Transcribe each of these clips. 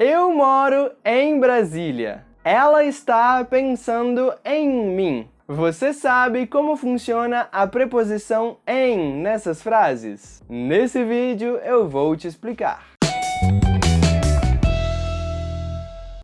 Eu moro em Brasília. Ela está pensando em mim. Você sabe como funciona a preposição em nessas frases? Nesse vídeo eu vou te explicar.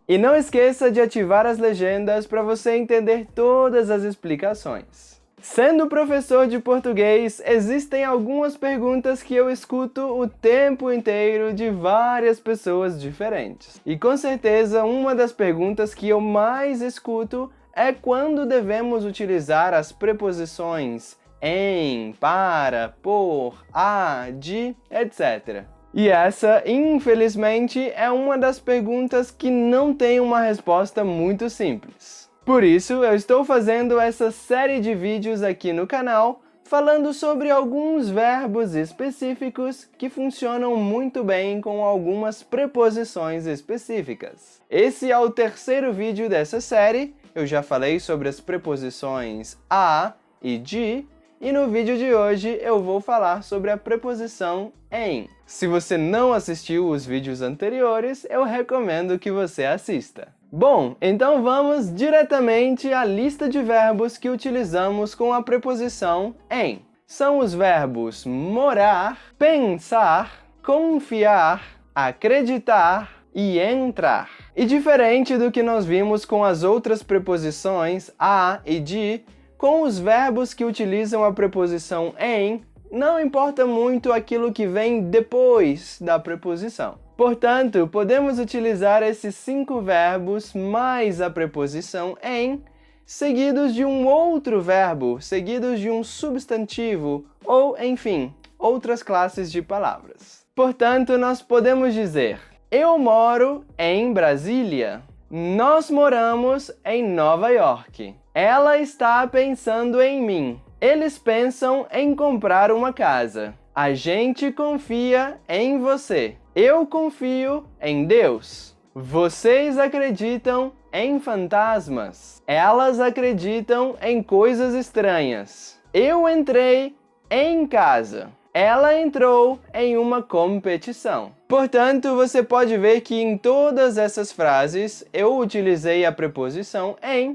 E não esqueça de ativar as legendas para você entender todas as explicações. Sendo professor de português, existem algumas perguntas que eu escuto o tempo inteiro de várias pessoas diferentes. E com certeza uma das perguntas que eu mais escuto é quando devemos utilizar as preposições em, para, por, a, de, etc. E essa, infelizmente, é uma das perguntas que não tem uma resposta muito simples. Por isso, eu estou fazendo essa série de vídeos aqui no canal falando sobre alguns verbos específicos que funcionam muito bem com algumas preposições específicas. Esse é o terceiro vídeo dessa série. Eu já falei sobre as preposições a e de, e no vídeo de hoje eu vou falar sobre a preposição em. Se você não assistiu os vídeos anteriores, eu recomendo que você assista. Bom, então vamos diretamente à lista de verbos que utilizamos com a preposição em. São os verbos morar, pensar, confiar, acreditar e entrar. E diferente do que nós vimos com as outras preposições a e de, com os verbos que utilizam a preposição em, não importa muito aquilo que vem depois da preposição. Portanto, podemos utilizar esses 5 verbos mais a preposição em, seguidos de um outro verbo, seguidos de um substantivo, ou, enfim, outras classes de palavras. Portanto, nós podemos dizer: eu moro em Brasília. Nós moramos em Nova York. Ela está pensando em mim. Eles pensam em comprar uma casa. A gente confia em você. Eu confio em Deus. Vocês acreditam em fantasmas. Elas acreditam em coisas estranhas. Eu entrei em casa. Ela entrou em uma competição. Portanto, você pode ver que em todas essas frases eu utilizei a preposição em,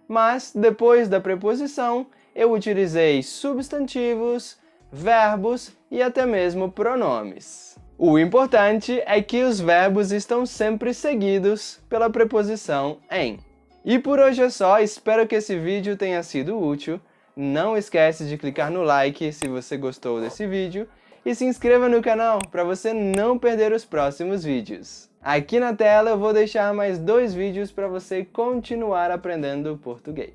mas depois da preposição eu utilizei substantivos, verbos e até mesmo pronomes. O importante é que os verbos estão sempre seguidos pela preposição em. E por hoje é só, espero que esse vídeo tenha sido útil. Não esquece de clicar no like se você gostou desse vídeo e se inscreva no canal para você não perder os próximos vídeos. Aqui na tela eu vou deixar mais 2 vídeos para você continuar aprendendo português.